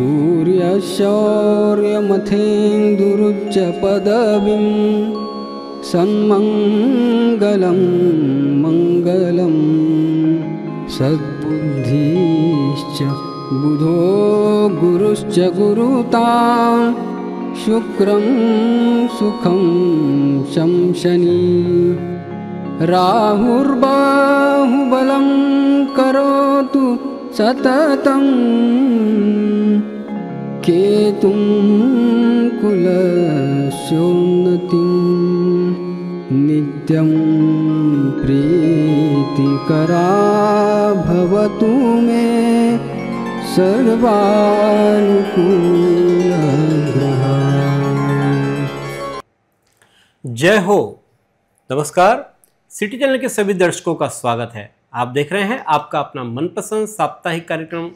सूर्यशौर्यमथेन्दुरुच्च पदवीं सन्मङ्गलं मङ्गलं सद्बुद्धिश्च बुधो गुरुश्च गुरुतां शुक्रं सुखं शंशनी राहुर्बाहुबलं करोतु सततं केतुं कुलस्योन्नतिं नित्यं प्रीतिकरा भवतु मे सर्वानुकूलग्रहा। जय हो। नमस्कार, सिटी चैनल के सभी दर्शकों का स्वागत है। आप देख रहे हैं आपका अपना मनपसंद साप्ताहिक कार्यक्रम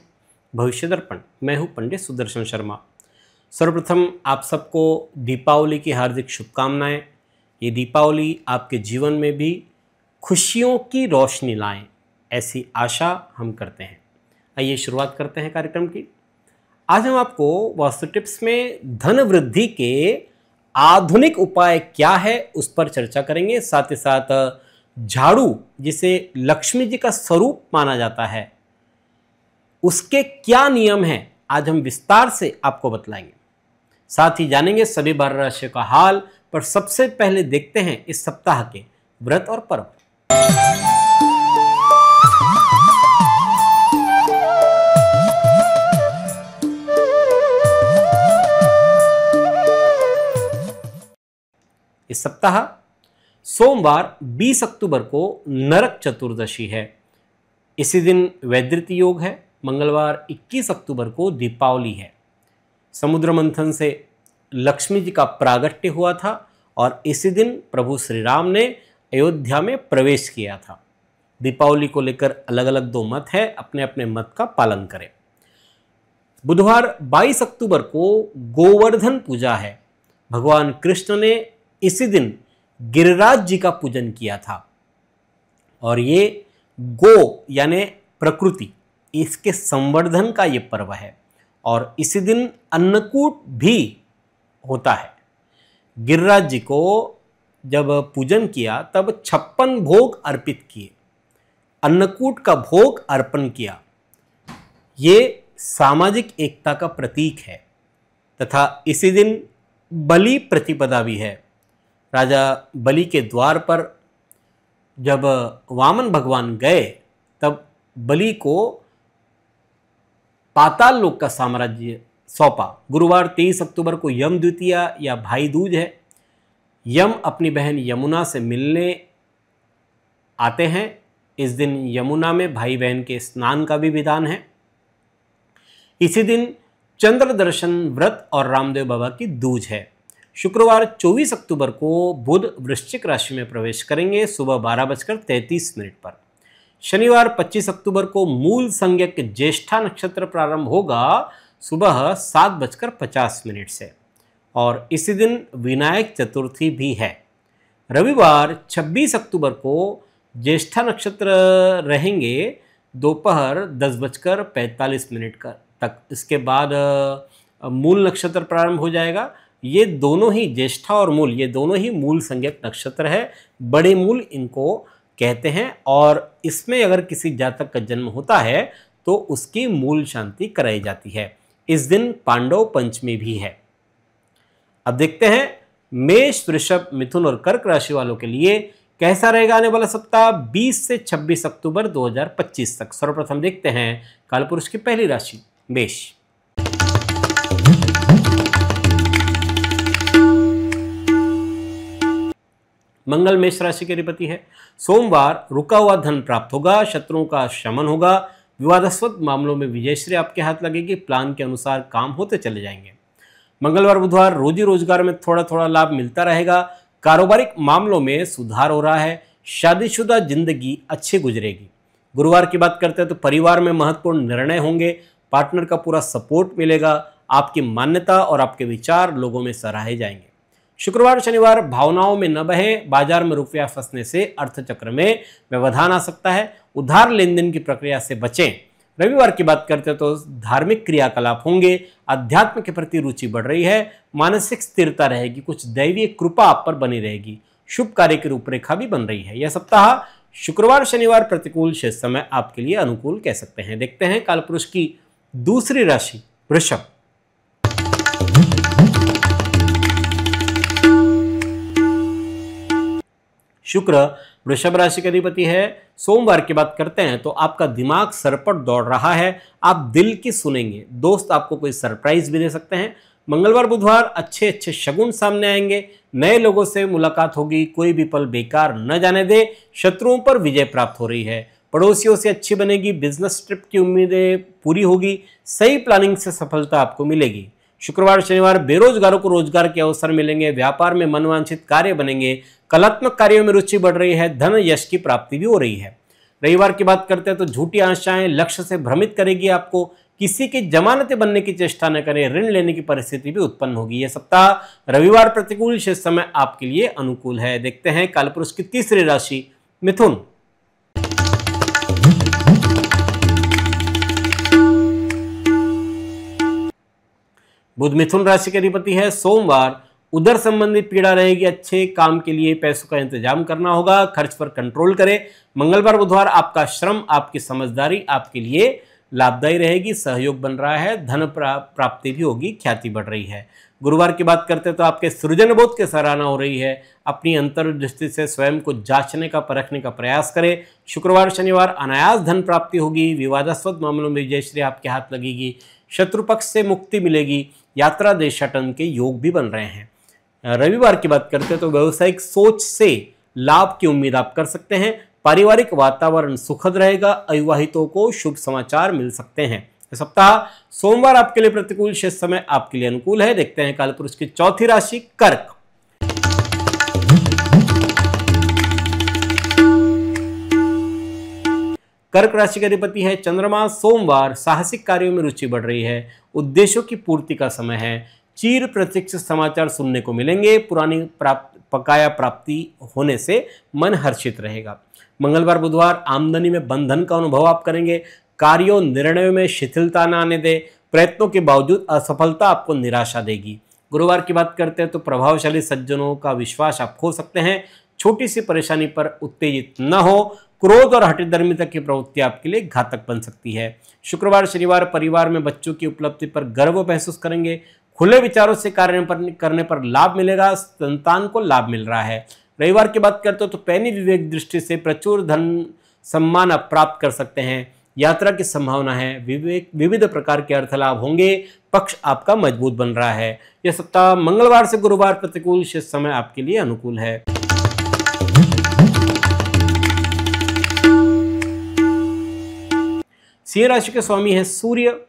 भविष्य दर्पण। मैं हूं पंडित सुदर्शन शर्मा। सर्वप्रथम आप सबको दीपावली की हार्दिक शुभकामनाएं। ये दीपावली आपके जीवन में भी खुशियों की रोशनी लाएं, ऐसी आशा हम करते हैं। आइए शुरुआत करते हैं कार्यक्रम की। आज हम आपको वास्तु टिप्स में धन वृद्धि के आधुनिक उपाय क्या है उस पर चर्चा करेंगे। साथ ही साथ झाड़ू, जिसे लक्ष्मी जी का स्वरूप माना जाता है, उसके क्या नियम हैं आज हम विस्तार से आपको बतलाएंगे। साथ ही जानेंगे सभी 12 राशियों का हाल। पर सबसे पहले देखते हैं इस सप्ताह के व्रत और पर्व। इस सप्ताह सोमवार 20 अक्टूबर को नरक चतुर्दशी है। इसी दिन वैद्यति योग है। मंगलवार 21 अक्टूबर को दीपावली है। समुद्र मंथन से लक्ष्मी जी का प्रागट्य हुआ था और इसी दिन प्रभु श्री राम ने अयोध्या में प्रवेश किया था। दीपावली को लेकर अलग अलग दो मत है, अपने अपने मत का पालन करें। बुधवार 22 अक्टूबर को गोवर्धन पूजा है। भगवान कृष्ण ने इसी दिन गिरिराज जी का पूजन किया था और ये गो यानी प्रकृति, इसके संवर्धन का ये पर्व है। और इसी दिन अन्नकूट भी होता है। गिरिराज जी को जब पूजन किया तब 56 भोग अर्पित किए, अन्नकूट का भोग अर्पण किया। ये सामाजिक एकता का प्रतीक है तथा इसी दिन बलि प्रतिपदा भी है। राजा बलि के द्वार पर जब वामन भगवान गए तब बलि को पाताल लोक का साम्राज्य सौंपा। गुरुवार 23 अक्टूबर को यम द्वितीया या भाई दूज है। यम अपनी बहन यमुना से मिलने आते हैं। इस दिन यमुना में भाई बहन के स्नान का भी विधान है। इसी दिन चंद्र दर्शन व्रत और रामदेव बाबा की दूज है। शुक्रवार 24 अक्टूबर को बुध वृश्चिक राशि में प्रवेश करेंगे सुबह 12:33 पर। शनिवार 25 अक्टूबर को मूल संज्ञक ज्येष्ठा नक्षत्र प्रारंभ होगा सुबह 7:50 से और इसी दिन विनायक चतुर्थी भी है। रविवार 26 अक्टूबर को ज्येष्ठा नक्षत्र रहेंगे दोपहर 10:45 तक। इसके बाद मूल नक्षत्र प्रारंभ हो जाएगा। ये दोनों ही ज्येष्ठा और मूल, ये दोनों ही मूल संज्ञक नक्षत्र है। बड़े मूल इनको कहते हैं और इसमें अगर किसी जातक का जन्म होता है तो उसकी मूल शांति कराई जाती है। इस दिन पांडव पंचमी भी है। अब देखते हैं मेष, वृषभ, मिथुन और कर्क राशि वालों के लिए कैसा रहेगा आने वाला सप्ताह 20 से 26 अक्टूबर 2025 तक। सर्वप्रथम देखते हैं कालपुरुष की पहली राशि मेष। मंगल मेष राशि के अधिपति है। सोमवार रुका हुआ धन प्राप्त होगा, शत्रुओं का शमन होगा, विवादास्पद मामलों में विजयश्री आपके हाथ लगेगी, प्लान के अनुसार काम होते चले जाएंगे। मंगलवार बुधवार रोजी रोजगार में थोड़ा थोड़ा लाभ मिलता रहेगा, कारोबारिक मामलों में सुधार हो रहा है, शादीशुदा जिंदगी अच्छी गुजरेगी। गुरुवार की बात करते हैं तो परिवार में महत्वपूर्ण निर्णय होंगे, पार्टनर का पूरा सपोर्ट मिलेगा, आपकी मान्यता और आपके विचार लोगों में सराहे जाएंगे। शुक्रवार शनिवार भावनाओं में न बहे, बाजार में रुपया फंसने से अर्थ चक्र में व्यवधान आ सकता है। उधार लेन देन की प्रक्रिया से बचें। रविवार की बात करते हैं तो धार्मिक क्रियाकलाप होंगे, अध्यात्म के प्रति रुचि बढ़ रही है, मानसिक स्थिरता रहेगी, कुछ दैवीय कृपा आप पर बनी रहेगी, शुभ कार्य की रूपरेखा भी बन रही है। यह सप्ताह शुक्रवार शनिवार प्रतिकूल, शेष समय आपके लिए अनुकूल कह सकते हैं। देखते हैं कालपुरुष की दूसरी राशि वृषभ। शुक्र वृषभ राशि का अधिपति है। सोमवार की बात करते हैं तो आपका दिमाग सर पर दौड़ रहा है, आप दिल की सुनेंगे, दोस्त आपको कोई सरप्राइज भी दे सकते हैं। मंगलवार बुधवार अच्छे अच्छे शगुन सामने आएंगे, नए लोगों से मुलाकात होगी, कोई भी पल बेकार न जाने दे, शत्रुओं पर विजय प्राप्त हो रही है, पड़ोसियों से अच्छी बनेगी, बिजनेस ट्रिप की उम्मीदें पूरी होगी, सही प्लानिंग से सफलता आपको मिलेगी। शुक्रवार शनिवार बेरोजगारों को रोजगार के अवसर मिलेंगे, व्यापार में मनवांछित कार्य बनेंगे, कलात्मक कार्यों में रुचि बढ़ रही है, धन यश की प्राप्ति भी हो रही है। रविवार की बात करते हैं तो झूठी आशाएं लक्ष्य से भ्रमित करेगी आपको, किसी की जमानतें बनने की चेष्टा न करें, ऋण लेने की परिस्थिति भी उत्पन्न होगी। यह सप्ताह रविवार प्रतिकूल, शेष समय आपके लिए अनुकूल है। देखते हैं कालपुरुष की तीसरी राशि मिथुन। बुध मिथुन राशि के अधिपति है। सोमवार उदर संबंधी पीड़ा रहेगी, अच्छे काम के लिए पैसों का इंतजाम करना होगा, खर्च पर कंट्रोल करें। मंगलवार बुधवार आपका श्रम, आपकी समझदारी आपके लिए लाभदायी रहेगी, सहयोग बन रहा है, धन प्राप्ति भी होगी, ख्याति बढ़ रही है। गुरुवार की बात करते हैं तो आपके सृजन बोध की सराहना हो रही है, अपनी अंतर्दृष्टि से स्वयं को जांचने का परखने का प्रयास करें। शुक्रवार शनिवार अनायास धन प्राप्ति होगी, विवादास्पद मामलों में विजयश्री आपके हाथ लगेगी, शत्रु पक्ष से मुक्ति मिलेगी, यात्रा देशाटन के योग भी बन रहे हैं। रविवार की बात करते हैं तो व्यवसायिक सोच से लाभ की उम्मीद आप कर सकते हैं, पारिवारिक वातावरण सुखद रहेगा, अविवाहितों को शुभ समाचार मिल सकते हैं। इस सप्ताह सोमवार आपके लिए प्रतिकूल, शेष समय आपके लिए अनुकूल है। देखते हैं कालपुरुष की चौथी राशि कर्क। कर्क राशि का अधिपति है चंद्रमा। सोमवार साहसिक कार्यों में रुचि बढ़ रही है, उद्देश्यों की पूर्ति का समय है, चीर प्रतीक्षित समाचार सुनने को मिलेंगे, पुरानी बकाया प्राप्ति होने से मन हर्षित रहेगा। मंगलवार बुधवार आमदनी में बंधन का अनुभव आप करेंगे, कार्यों निर्णयों में शिथिलता न आने दे, प्रयत्नों के बावजूद असफलता आपको निराशा देगी। गुरुवार की बात करते हैं तो प्रभावशाली सज्जनों का विश्वास आप खो सकते हैं, छोटी सी परेशानी पर उत्तेजित न हो, क्रोध और हठधर्मिता की प्रवृत्ति आपके लिए घातक बन सकती है। शुक्रवार शनिवार परिवार में बच्चों की उपलब्धि पर गर्व महसूस करेंगे, खुले विचारों से कार्य करने पर लाभ मिलेगा, संतान को लाभ मिल रहा है। रविवार की बात करते हो तो पैनी विवेक दृष्टि से प्रचुर धन सम्मान आप प्राप्त कर सकते हैं, यात्रा की संभावना है, विविध प्रकार के अर्थ लाभ होंगे, पक्ष आपका मजबूत बन रहा है। यह सप्ताह मंगलवार से गुरुवार प्रतिकूल, शेष समय आपके लिए अनुकूल है। सिंह राशि के स्वामी है सूर्य।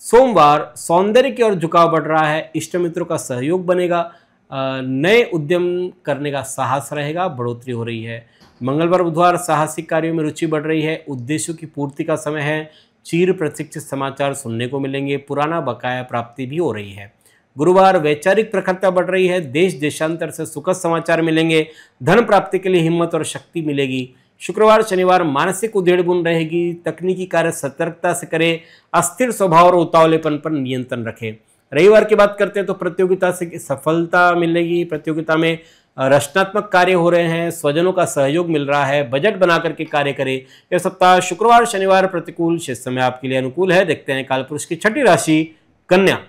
सोमवार सौंदर्य की ओर झुकाव बढ़ रहा है, इष्ट मित्रों का सहयोग बनेगा, नए उद्यम करने का साहस रहेगा, बढ़ोतरी हो रही है। मंगलवार बुधवार साहसिक कार्यों में रुचि बढ़ रही है, उद्देश्यों की पूर्ति का समय है, चीर प्रतीक्षित समाचार सुनने को मिलेंगे, पुराना बकाया प्राप्ति भी हो रही है। गुरुवार वैचारिक प्रखरता बढ़ रही है, देश देशांतर से सुखद समाचार मिलेंगे, धन प्राप्ति के लिए हिम्मत और शक्ति मिलेगी। शुक्रवार शनिवार मानसिक उधेड़बुन रहेगी, तकनीकी कार्य सतर्कता से करें, अस्थिर स्वभाव और उतावलेपन पर नियंत्रण रखें। रविवार की बात करते हैं तो प्रतियोगिता से सफलता मिलेगी, प्रतियोगिता में रचनात्मक कार्य हो रहे हैं, स्वजनों का सहयोग मिल रहा है, बजट बना करके कार्य करें। यह सप्ताह शुक्रवार शनिवार प्रतिकूल, शेष समय आपके लिए अनुकूल है। देखते हैं कालपुरुष की छठी राशि कन्या।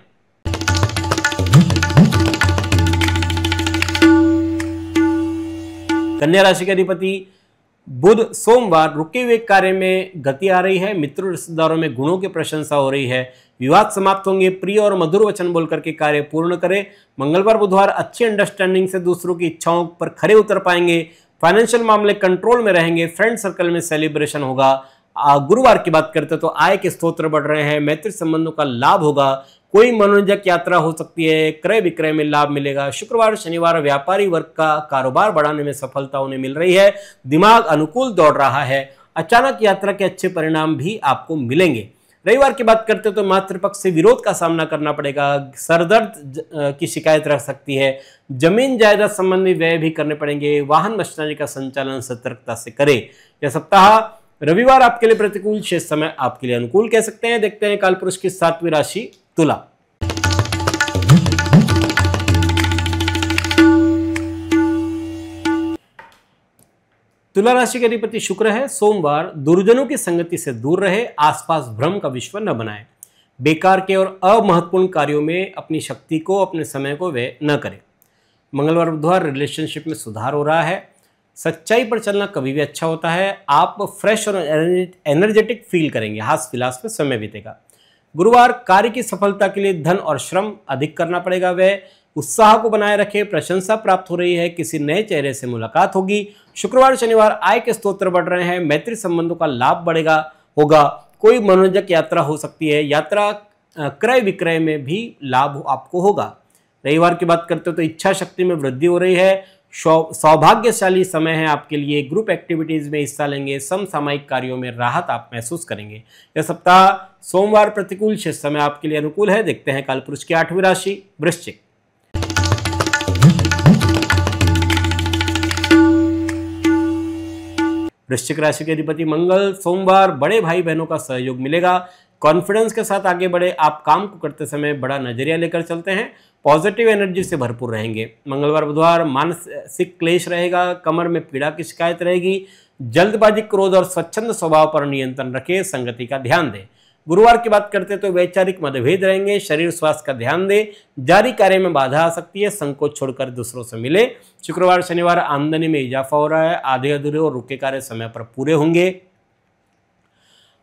कन्या राशि के अधिपति बुध। सोमवार रुके हुए कार्य में गति आ रही है, मित्रों रिश्तेदारों में गुणों की प्रशंसा हो रही है, विवाद समाप्त होंगे, प्रिय और मधुर वचन बोलकर के कार्य पूर्ण करें। मंगलवार बुधवार अच्छी अंडरस्टैंडिंग से दूसरों की इच्छाओं पर खरे उतर पाएंगे, फाइनेंशियल मामले कंट्रोल में रहेंगे, फ्रेंड सर्कल में सेलिब्रेशन होगा। गुरुवार की बात करते हैं तो आय के स्रोत बढ़ रहे हैं, मैत्री संबंधों का लाभ होगा, कोई मनोरंजक यात्रा हो सकती है, क्रय विक्रय में लाभ मिलेगा। शुक्रवार शनिवार व्यापारी वर्ग का कारोबार बढ़ाने में सफलता उन्हें मिल रही है, दिमाग अनुकूल दौड़ रहा है, अचानक यात्रा के अच्छे परिणाम भी आपको मिलेंगे। रविवार की बात करते तो मातृपक्ष से विरोध का सामना करना पड़ेगा, सरदर्द की शिकायत रह सकती है, जमीन जायदाद संबंधी व्यय भी करने पड़ेंगे, वाहन मशीनरी का संचालन सतर्कता से करें। यह सप्ताह रविवार आपके लिए प्रतिकूल, शेष समय आपके लिए अनुकूल कह सकते हैं। देखते हैं कालपुरुष की 7वीं राशि तुला। तुला राशि के अधिपति शुक्र है। सोमवार, दुर्जनों की संगति से दूर रहे, आसपास भ्रम का विश्व न बनाए, बेकार के और अमहत्वपूर्ण कार्यों में अपनी शक्ति को, अपने समय को व्यय न करें। मंगलवार बुधवार, रिलेशनशिप में सुधार हो रहा है। सच्चाई पर चलना कभी भी अच्छा होता है। आप फ्रेश और एनर्जेटिक फील करेंगे, हास विलास में समय बीतेगा। गुरुवार, कार्य की सफलता के लिए धन और श्रम अधिक करना पड़ेगा। वह उत्साह को बनाए रखे, प्रशंसा प्राप्त हो रही है, किसी नए चेहरे से मुलाकात होगी। शुक्रवार शनिवार, आय के स्रोत बढ़ रहे हैं, मैत्री संबंधों का लाभ बढ़ेगा होगा। कोई मनोरंजक यात्रा हो सकती है, यात्रा क्रय विक्रय में भी लाभ आपको होगा। रविवार की बात करते हो तो इच्छा शक्ति में वृद्धि हो रही है। सौभाग्यशाली समय है आपके लिए। ग्रुप एक्टिविटीज में हिस्सा लेंगे, समसामयिक कार्यों में राहत आप महसूस करेंगे। यह सप्ताह सोमवार प्रतिकूल, शेष समय आपके लिए अनुकूल है। देखते हैं कालपुरुष की 8वीं राशि वृश्चिक। वृश्चिक राशि के अधिपति मंगल, सोमवार, बड़े भाई बहनों का सहयोग मिलेगा। कॉन्फिडेंस के साथ आगे बढ़े। आप काम को करते समय बड़ा नजरिया लेकर चलते हैं, पॉजिटिव एनर्जी से भरपूर रहेंगे। मंगलवार बुधवार, मानसिक क्लेश रहेगा, कमर में पीड़ा की शिकायत रहेगी। जल्दबाजी, क्रोध और स्वच्छंद स्वभाव पर नियंत्रण रखें, संगति का ध्यान दें। गुरुवार की बात करते तो वैचारिक मतभेद रहेंगे, शरीर स्वास्थ्य का ध्यान दें। जारी कार्य में बाधा आ सकती है, संकोच छोड़कर दूसरों से मिले। शुक्रवार शनिवार, आमदनी में इजाफा हो रहा है, आधे अधूरे और रुके कार्य समय पर पूरे होंगे।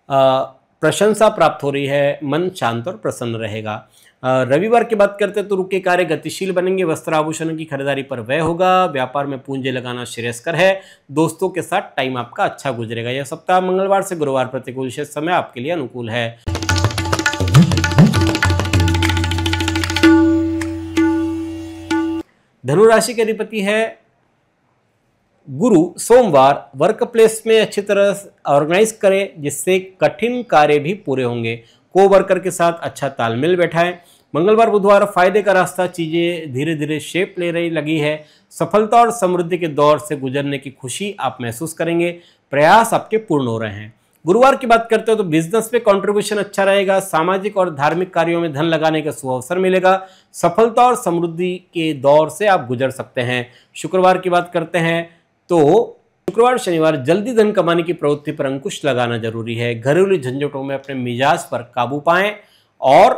प्रशंसा प्राप्त हो रही है, मन शांत और प्रसन्न रहेगा। रविवार की बात करते हैं तो रुके कार्य गतिशील बनेंगे, वस्त्र आभूषणों की खरीदारी पर व्यय होगा। व्यापार में पूंजी लगाना श्रेयस्कर है। दोस्तों के साथ टाइम आपका अच्छा गुजरेगा। यह सप्ताह मंगलवार से गुरुवार प्रतिकूल, शेष समय आपके लिए अनुकूल है। धनु राशि के अधिपति है गुरु, सोमवार, वर्क प्लेस में अच्छी तरह ऑर्गेनाइज करें, जिससे कठिन कार्य भी पूरे होंगे। को वर्कर के साथ अच्छा तालमेल बैठाएं। मंगलवार बुधवार, फायदे का रास्ता, चीजें धीरे धीरे शेप ले रही लगी है। सफलता और समृद्धि के दौर से गुजरने की खुशी आप महसूस करेंगे। प्रयास आपके पूर्ण हो रहे हैं। गुरुवार की बात करते हो तो बिजनेस में कंट्रीब्यूशन अच्छा रहेगा। सामाजिक और धार्मिक कार्यों में धन लगाने का सुअवसर मिलेगा। सफलता और समृद्धि के दौर से आप गुजर सकते हैं। शुक्रवार की बात करते हैं तो शुक्रवार शनिवार, जल्दी धन कमाने की प्रवृत्ति पर अंकुश लगाना जरूरी है। घरेलू झंझटों में अपने मिजाज पर काबू पाएं और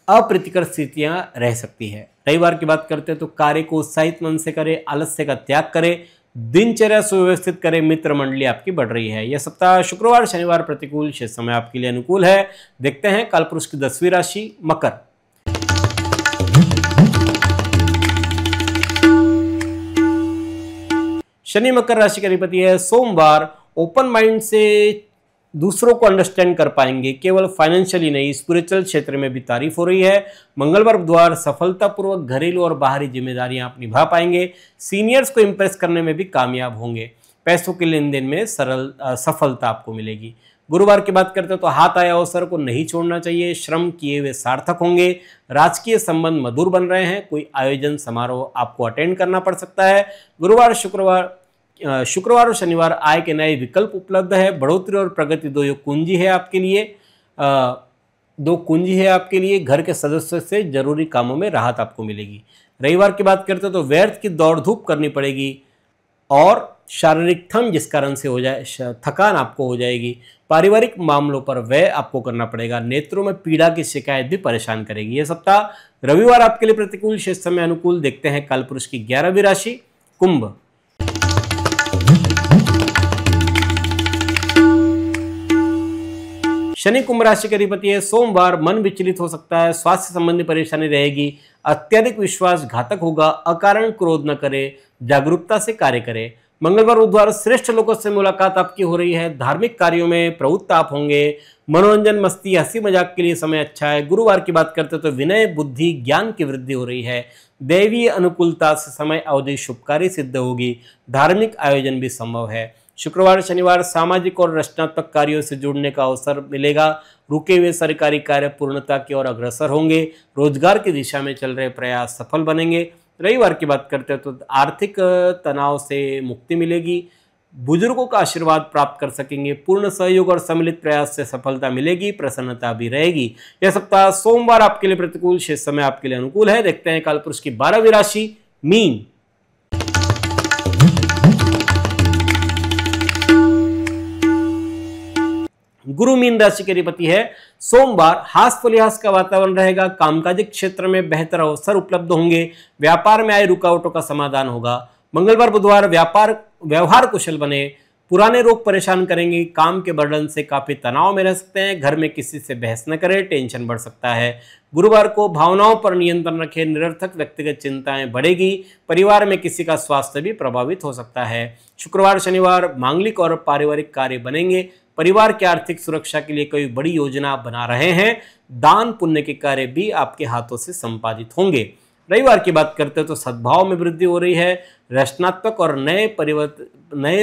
अप्रीतिकर स्थितियां रह सकती है। रविवार की बात करते हैं तो कार्य को उत्साहित मन से करें, आलस्य का त्याग करें, दिनचर्या सुव्यवस्थित करें। मित्र मंडली आपकी बढ़ रही है। यह सप्ताह शुक्रवार शनिवार प्रतिकूल, शेष समय आपके लिए अनुकूल है। देखते हैं कालपुरुष की 10वीं राशि मकर। शनि मकर राशि का अधिपति है। सोमवार, ओपन माइंड से दूसरों को अंडरस्टैंड कर पाएंगे, केवल फाइनेंशियली नहीं, स्पिरिचुअल क्षेत्र में भी तारीफ हो रही है। मंगलवार बुधवार, सफलतापूर्वक घरेलू और बाहरी जिम्मेदारियां आप निभा पाएंगे। सीनियर्स को इंप्रेस करने में भी कामयाब होंगे। पैसों के लेन देन में सफलता आपको मिलेगी। गुरुवार की बात करते हैं तो हाथ आए अवसर को नहीं छोड़ना चाहिए। श्रम किए हुए सार्थक होंगे। राजकीय संबंध मधुर बन रहे हैं। कोई आयोजन समारोह आपको अटेंड करना पड़ सकता है। गुरुवार शुक्रवार और शनिवार, आय के नए विकल्प उपलब्ध है। बढ़ोतरी और प्रगति दो कुंजी है आपके लिए। घर के सदस्यों से जरूरी कामों में राहत आपको मिलेगी। रविवार की बात करते हैं तो व्यर्थ की दौड़ धूप करनी पड़ेगी और शारीरिक थम जिस कारण से हो जाए, थकान आपको हो जाएगी। पारिवारिक मामलों पर व्यय आपको करना पड़ेगा। नेत्रों में पीड़ा की शिकायत भी परेशान करेगी। यह सप्ताह रविवार आपके लिए प्रतिकूल, शेष समय अनुकूल। देखते हैं कालपुरुष की 11वीं राशि कुंभ। शनि कुंभ राशि के अधिपति है। सोमवार, मन विचलित हो सकता है, स्वास्थ्य संबंधी परेशानी रहेगी। अत्यधिक विश्वास घातक होगा। अकारण क्रोध न करें, जागरूकता से कार्य करें। मंगलवार बुधवार, श्रेष्ठ लोगों से मुलाकात आपकी हो रही है। धार्मिक कार्यों में प्रवृत्त आप होंगे। मनोरंजन, मस्ती, हंसी मजाक के लिए समय अच्छा है। गुरुवार की बात करते तो विनय, बुद्धि, ज्ञान की वृद्धि हो रही है। दैवीय अनुकूलता से समय अवधि शुभकारी सिद्ध होगी। धार्मिक आयोजन भी संभव है। शुक्रवार शनिवार, सामाजिक और रचनात्मक कार्यों से जुड़ने का अवसर मिलेगा। रुके हुए सरकारी कार्य पूर्णता की ओर अग्रसर होंगे। रोजगार की दिशा में चल रहे प्रयास सफल बनेंगे। रविवार की बात करते हैं तो आर्थिक तनाव से मुक्ति मिलेगी। बुजुर्गों का आशीर्वाद प्राप्त कर सकेंगे। पूर्ण सहयोग और सम्मिलित प्रयास से सफलता मिलेगी, प्रसन्नता भी रहेगी। यह सप्ताह सोमवार आपके लिए प्रतिकूल, शेष समय आपके लिए अनुकूल है। देखते हैं कालपुरुष की 12वीं राशि मीन। गुरु मीन राशि के अधिपति है। सोमवार हास्य परिहास का वातावरण रहेगा। कामकाजिक क्षेत्र में बेहतर अवसर उपलब्ध होंगे। व्यापार में आए रुकावटों का समाधान होगा। मंगलवार बुधवार व्यवहार कुशल बने। पुराने रोग परेशान करेंगे। काम के बर्डन से काफी तनाव में रह सकते हैं। घर में किसी से बहस न करें, टेंशन बढ़ सकता है। गुरुवार को भावनाओं पर नियंत्रण रखें। निरर्थक व्यक्तिगत चिंताएं बढ़ेगी। परिवार में किसी का स्वास्थ्य भी प्रभावित हो सकता है। शुक्रवार शनिवार मांगलिक और पारिवारिक कार्य बनेंगे। परिवार की आर्थिक सुरक्षा के लिए कोई बड़ी योजना बना रहे हैं। दान पुण्य के कार्य भी आपके हाथों से संपादित होंगे। रविवार की बात करते हैं तो सद्भाव में वृद्धि हो रही है। रचनात्मक और नए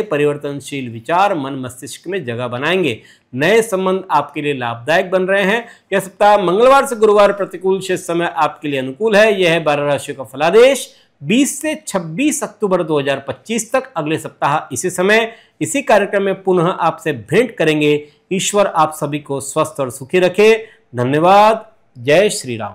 परिवर्तनशील विचार मन मस्तिष्क में जगह बनाएंगे। नए संबंध आपके लिए लाभदायक बन रहे हैं। यह सप्ताह मंगलवार से गुरुवार प्रतिकूल, शेष समय आपके लिए अनुकूल है। यह है 12 राशियों का फलादेश 20 से 26 अक्टूबर 2025 तक। अगले सप्ताह इसी समय इसी कार्यक्रम में पुनः आपसे भेंट करेंगे। ईश्वर आप सभी को स्वस्थ और सुखी रखे। धन्यवाद। जय श्री राम।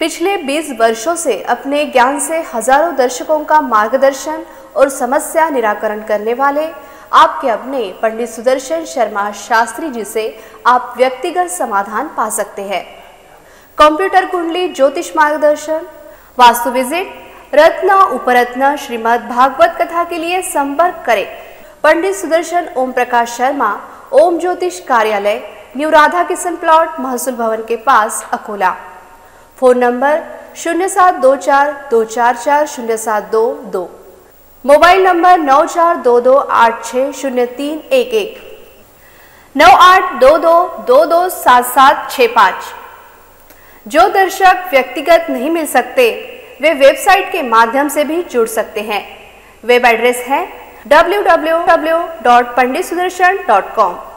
पिछले 20 वर्षों से अपने ज्ञान से हजारों दर्शकों का मार्गदर्शन और समस्या निराकरण करने वाले आपके अपने पंडित सुदर्शन शर्मा शास्त्री जी से आप व्यक्तिगत समाधान पा सकते हैं। कंप्यूटर कुंडली, ज्योतिष मार्गदर्शन, वास्तु विजिट, रत्न उपरत्न, श्रीमद् भागवत कथा के लिए संपर्क करें पंडित सुदर्शन ओम प्रकाश शर्मा, ओम ज्योतिष कार्यालय, न्यू राधा किशन प्लॉट, महसूल भवन के पास, Akola. Phone number 0724244072, mobile number 9422860311, 9822227765। जो दर्शक व्यक्तिगत नहीं मिल सकते वे वेबसाइट के माध्यम से भी जुड़ सकते हैं। वेब एड्रेस है www.panditsudarshan.com।